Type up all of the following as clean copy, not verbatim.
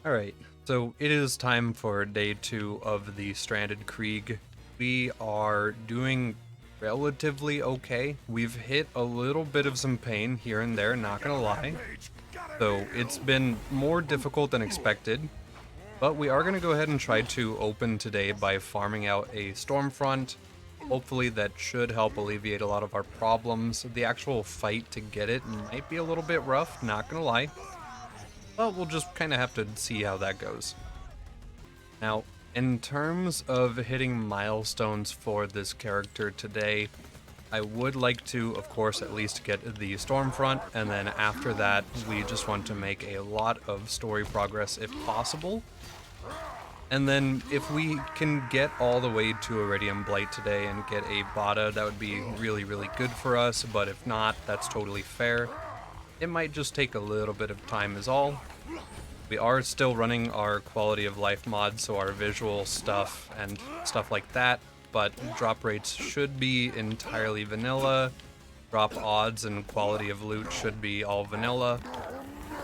Alright, so it is time for day 2 of the Stranded Krieg. We are doing relatively okay. We've hit a little bit of some pain here and there, not gonna lie. So it's been more difficult than expected, but we are gonna go ahead and try to open today by farming out a Stormfront. Hopefully that should help alleviate a lot of our problems. The actual fight to get it might be a little bit rough, not gonna lie. But we'll just kind of have to see how that goes. Now, in terms of hitting milestones for this character today, I would like to, of course, at least get the Stormfront, and then after that, we just want to make a lot of story progress if possible. And then if we can get all the way to Iridium Blight today and get a Bada, that would be really, really good for us, but if not, that's totally fair. It might just take a little bit of time is all. We are still running our quality of life mod, so our visual stuff and stuff like that, but drop rates should be entirely vanilla. Drop odds and quality of loot should be all vanilla.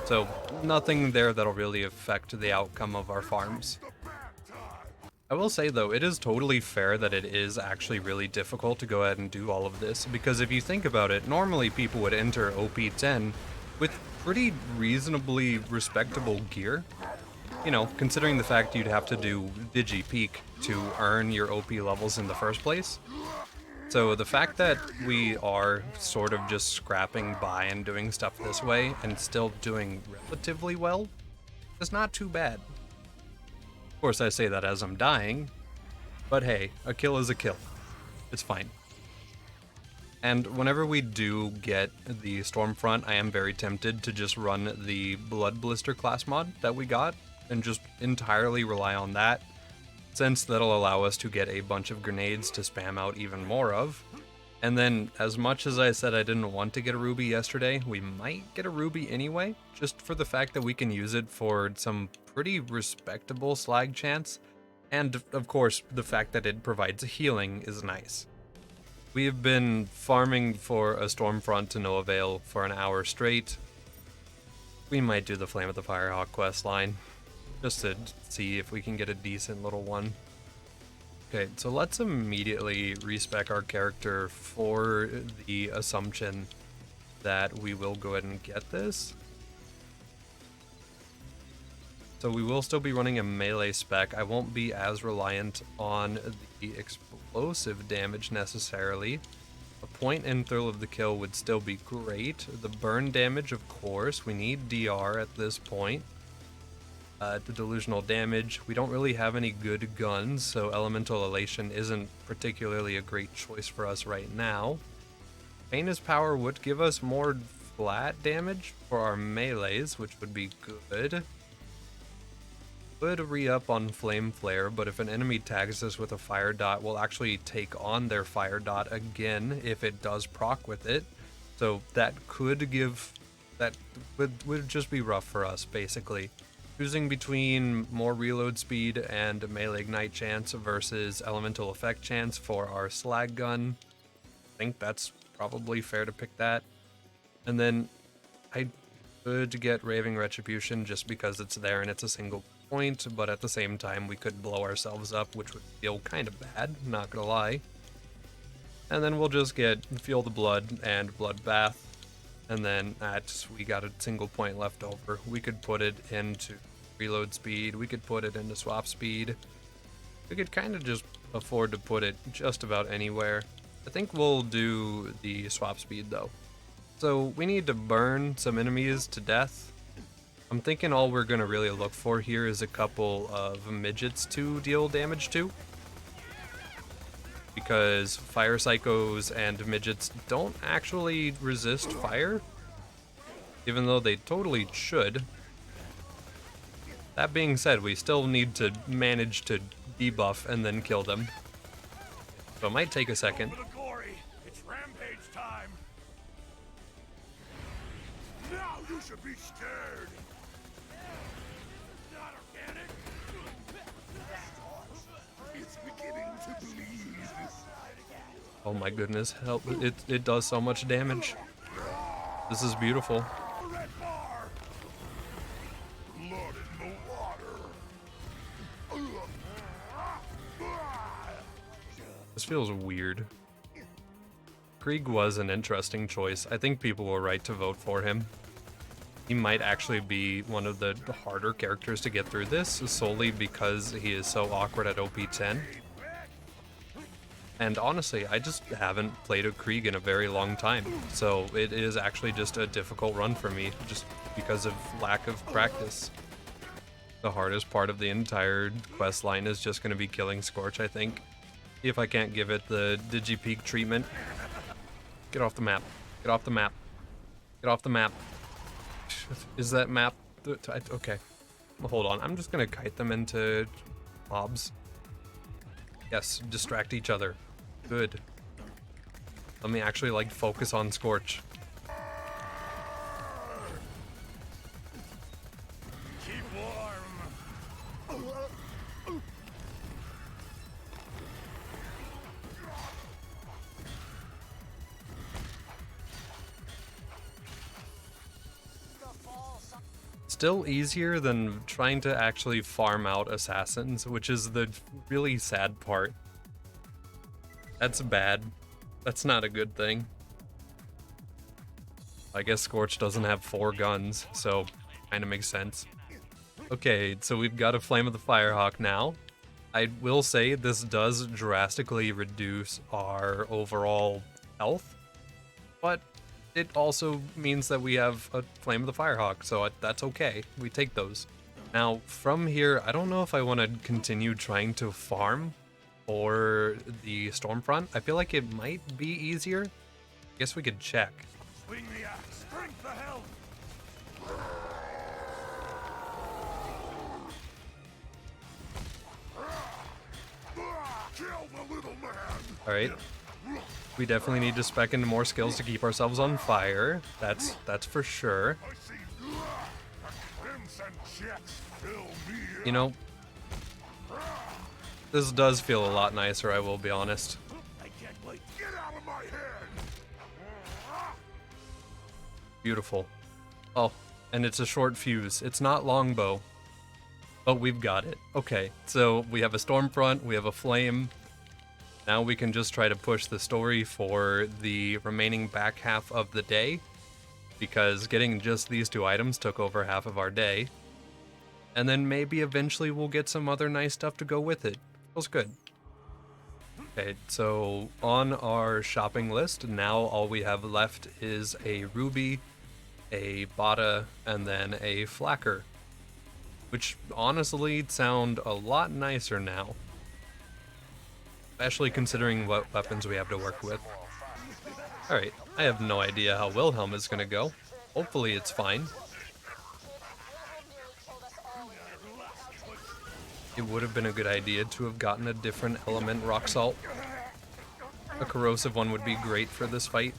So nothing there that'll really affect the outcome of our farms. I will say though, it is totally fair that it is actually really difficult to go ahead and do all of this, because if you think about it, normally people would enter OP10 with pretty reasonably respectable gear. You know, considering the fact you'd have to do Digi-Peak to earn your OP levels in the first place. So the fact that we are sort of just scrapping by and doing stuff this way and still doing relatively well is not too bad. Of course, I say that as I'm dying, but hey, a kill is a kill. It's fine. And whenever we do get the Stormfront, I am very tempted to just run the Blood Blister class mod that we got and just entirely rely on that, since that'll allow us to get a bunch of grenades to spam out even more of. And then, as much as I said I didn't want to get a ruby yesterday, we might get a ruby anyway, just for the fact that we can use it for some pretty respectable slag chance, and of course, the fact that it provides healing is nice. We have been farming for a Stormfront to no avail for an hour straight. We might do the Flame of the Firehawk quest line, just to see if we can get a decent little one. Okay, so let's immediately respec our character for the assumption that we will go ahead and get this. So we will still be running a melee spec. I won't be as reliant on the explosive damage necessarily. A point and thrill of the kill would still be great. The burn damage, of course, we need DR at this point. The delusional damage, we don't really have any good guns, so elemental elation isn't particularly a great choice for us right now. Pain's power would give us more flat damage for our melees, which would be good. Would re-up on Flame Flare, but if an enemy tags us with a fire dot, we'll actually take on their fire dot again if it does proc with it. So that could give, that would just be rough for us, basically. Choosing between more reload speed and melee ignite chance versus elemental effect chance for our slag gun, I think that's probably fair to pick that. And then I could get Raving Retribution just because it's there and it's a single point, but at the same time we could blow ourselves up, which would feel kind of bad, not gonna lie. And then we'll just get Feel the Blood and Bloodbath. And then we got a single point left over. We could put it into reload speed. We could put it into swap speed. We could kind of just afford to put it just about anywhere. I think we'll do the swap speed though. So we need to burn some enemies to death. I'm thinking all we're going to really look for here is a couple of midgets to deal damage to, because fire psychos and midgets don't actually resist fire, even though they totally should. That being said, we still need to manage to debuff and then kill them, so it might take a second. It's rampage time. Now you should be scared. Not organic. It's beginning to bleed. Oh my goodness, help, it does so much damage. This is beautiful. Red bar. Blood in the water. feels weird. Krieg was an interesting choice. I think people were right to vote for him. He might actually be one of the harder characters to get through this, solely because he is so awkward at OP 10. And honestly, I just haven't played a Krieg in a very long time, so it is actually just a difficult run for me, just because of lack of practice. The hardest part of the entire quest line is just going to be killing Scorch, I think. If I can't give it the Digipeak treatment. Get off the map. Get off the map. Get off the map. Is that map... Okay. Well, hold on. I'm just going to kite them into mobs. Yes, distract each other. Good. Let me actually, like, focus on Scorch. Keep warm. Still easier than trying to actually farm out assassins, which is the really sad part. That's bad. That's not a good thing. I guess Scorch doesn't have 4 guns, so kinda makes sense. Okay, so we've got a Flame of the Firehawk now. I will say this does drastically reduce our overall health, but it also means that we have a Flame of the Firehawk, so that's okay. We take those. Now, from here, I don't know if I want to continue trying to farm or the Stormfront. I feel like it might be easier. I guess we could check. Swing the axe. Strength the helm. Kill the little man. Alright. We definitely need to spec into more skills to keep ourselves on fire. That's for sure. I see the crimson jets fill me You know, this does feel a lot nicer, I will be honest. I can't wait. Get out of my head. Beautiful. Oh, and it's a short fuse. It's not longbow. But we've got it. Okay, so we have a Stormfront, we have a Flame. Now we can just try to push the story for the remaining back half of the day, because getting just these 2 items took over half of our day. And then maybe eventually we'll get some other nice stuff to go with it. Feels good. Okay, so on our shopping list, now all we have left is a Ruby, a Bata, and then a Flacker, which honestly sound a lot nicer now. Especially considering what weapons we have to work with. Alright, I have no idea how Wilhelm is gonna go. Hopefully it's fine. It would have been a good idea to have gotten a different element rock salt. A corrosive one would be great for this fight.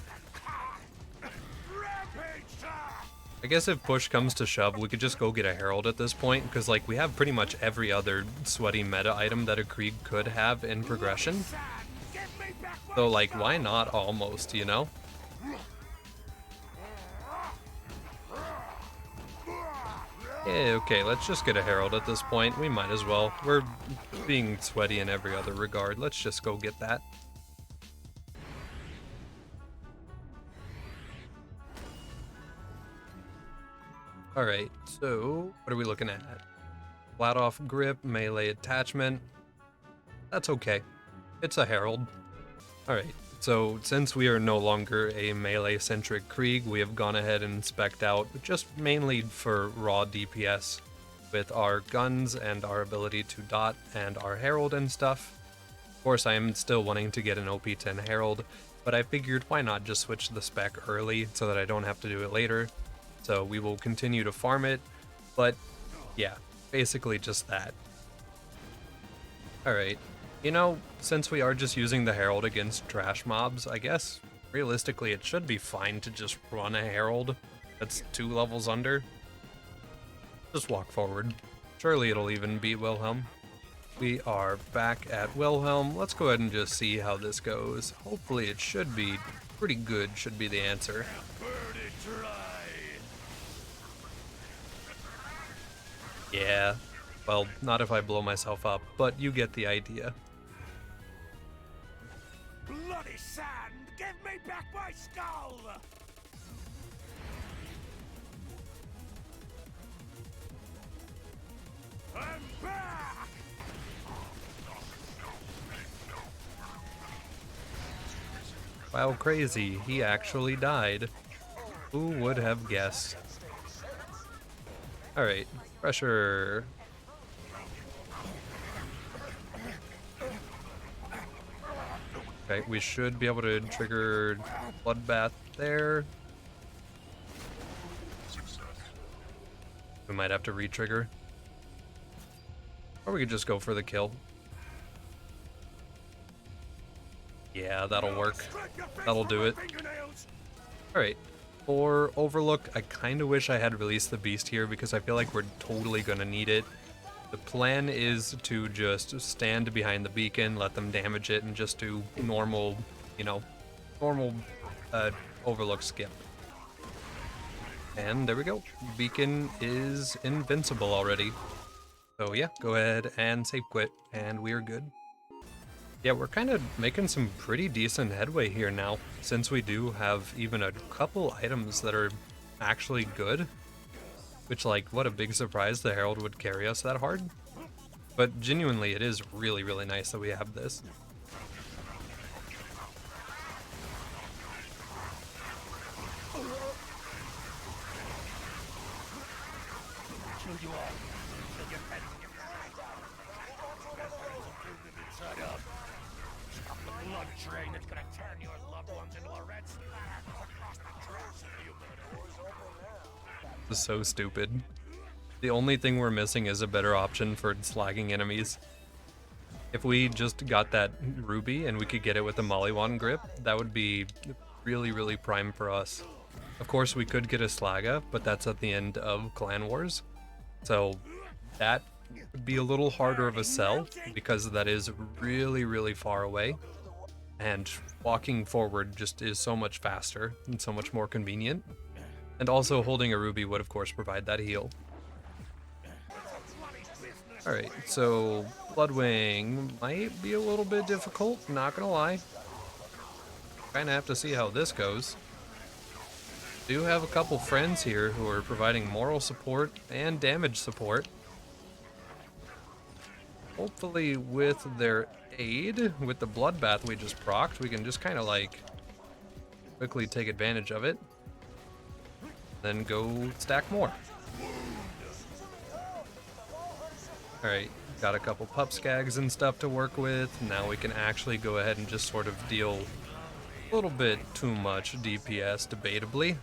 I guess if push comes to shove, we could just go get a Herald at this point, because like we have pretty much every other sweaty meta item that a Krieg could have in progression. So like, why not almost, you know? Yeah, okay, let's just get a Herald at this point. We might as well. We're being sweaty in every other regard. Let's just go get that. Alright, so what are we looking at? Flat off grip, melee attachment. That's okay. It's a Herald. Alright, so since we are no longer a melee-centric Krieg, we have gone ahead and spec'd out just mainly for raw DPS with our guns and our ability to dot and our Herald and stuff. Of course, I am still wanting to get an OP10 Herald, but I figured why not just switch the spec early so that I don't have to do it later. So we will continue to farm it, but yeah, basically just that. Alright, you know, since we are just using the Herald against trash mobs, I guess realistically it should be fine to just run a Herald that's 2 levels under. Just walk forward. Surely it'll even beat Wilhelm. We are back at Wilhelm. Let's go ahead and just see how this goes. Hopefully it should be pretty good, should be the answer. Burn it dry. Yeah, well, not if I blow myself up, but you get the idea. sand! Give me back my skull! I'm back! Wow, crazy. He actually died. Who would have guessed? Alright, pressure. Okay, we should be able to trigger bloodbath there. We might have to re-trigger. Or we could just go for the kill. Yeah, that'll work. That'll do it. Alright, for Overlook, I kind of wish I had released the beast here because I feel like we're totally going to need it. The plan is to just stand behind the beacon, let them damage it, and just do normal, normal Overlook skip. And there we go. Beacon is invincible already. So yeah, go ahead and save quit, and we're good. Yeah, we're kind of making some pretty decent headway here now, since we do have even a couple items that are actually good. Which, like, what a big surprise the Herald would carry us that hard. But genuinely, it is really, really nice that we have this. Kill you all. Kill your pets. Give your right. Inside out. Stop the blood train that's gonna turn your loved ones into a red splatter across the tracks of humanity. This is so stupid. The only thing we're missing is a better option for slagging enemies. If we just got that ruby and we could get it with the Mollywan grip, that would be really, really prime for us. Of course, we could get a slagga, but that's at the end of Clan Wars. So that would be a little harder of a sell because that is really, really far away. And walking forward just is so much faster and so much more convenient. And also holding a ruby would of course provide that heal. Alright, so Bloodwing might be a little bit difficult, not gonna lie. Kinda have to see how this goes. Do have a couple friends here who are providing moral support and damage support. Hopefully with their aid, with the bloodbath we just procced, we can just kinda like quickly take advantage of it. Then go stack more. Alright, got a couple pup skags and stuff to work with. Now we can actually go ahead and just sort of deal a little bit too much DPS, debatably.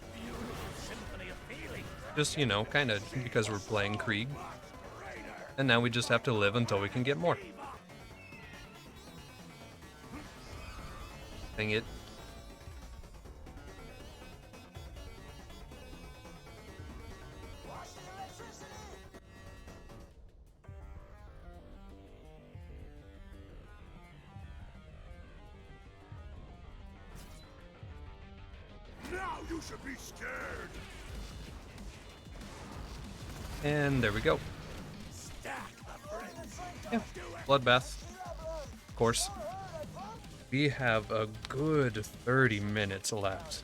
Just, kind of because we're playing Krieg. And now we just have to live until we can get more. Dang it. Now you should be scared. And there we go. Yeah, bloodbath. Of course. We have a good 30 minutes left.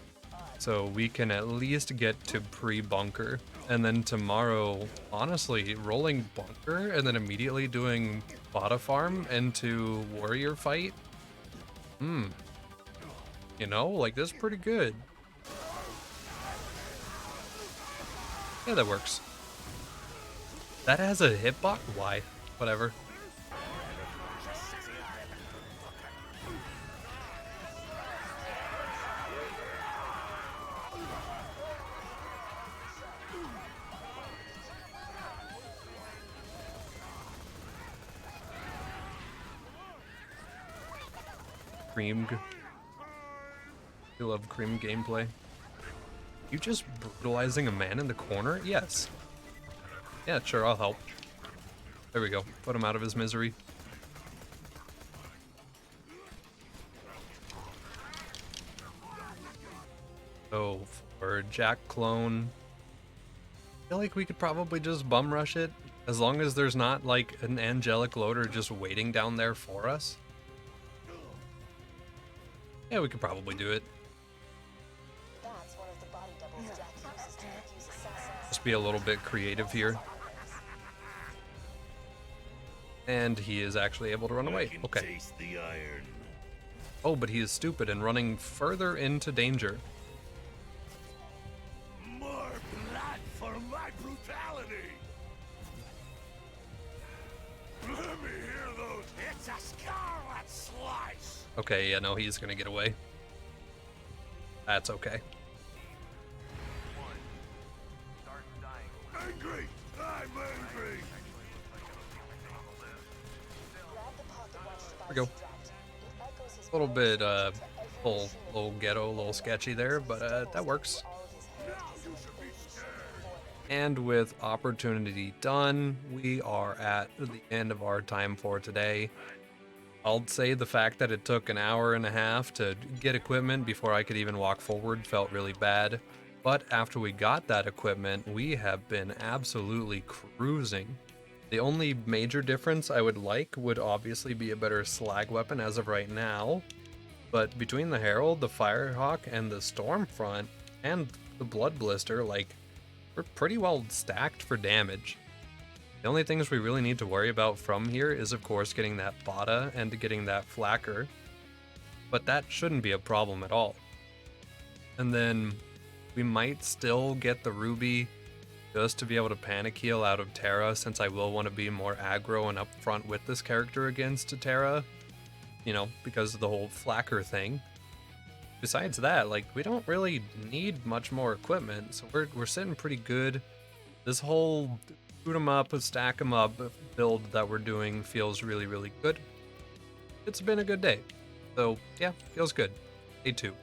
So we can at least get to pre-bunker. And then tomorrow, honestly, rolling bunker and then immediately doing Bada farm into warrior fight. Like this is pretty good. Yeah, that works. That has a hitbox? Why? Whatever. Cream. I love cream gameplay. You just brutalizing a man in the corner? Yes. Yeah, sure, I'll help. There we go. Put him out of his misery. So, for Jack clone, I feel like we could probably just bum rush it, as long as there's not, like, an angelic loader just waiting down there for us. Yeah, we could probably do it. That's one of the body doubles Jack uses to confuse assassins. Just be a little bit creative here. And he is actually able to run away. Okay. Taste the iron. Oh, but he is stupid and running further into danger. More blood for my brutality. Let me hear those. It's a scarlet slice. Okay, yeah, no, he's gonna get away. That's okay. Angry. I'm angry. Grab the pocket watch There we go. device dropped. It echoes his A little bit, voice to every little ghetto, a little sketchy there, but that works. all of his heritage You should be scared. And with opportunity done, we are at the end of our time for today. I'll say the fact that it took an hour and a half to get equipment before I could even walk forward felt really bad. But after we got that equipment, we have been absolutely cruising. The only major difference I would like would obviously be a better slag weapon as of right now. But between the Herald, the Firehawk, and the Stormfront, and the Blood Blister, like, we're pretty well stacked for damage. The only things we really need to worry about from here is, of course, getting that Bada and getting that Flacker. But that shouldn't be a problem at all. And then we might still get the Ruby just to be able to panic heal out of Terra, since I will want to be more aggro and upfront with this character against Terra. You know, because of the whole Flacker thing. Besides that, like, we don't really need much more equipment, so we're sitting pretty good. This whole shoot 'em up, stack 'em up build that we're doing feels really, really good. It's been a good day. So, yeah, feels good. Day 2.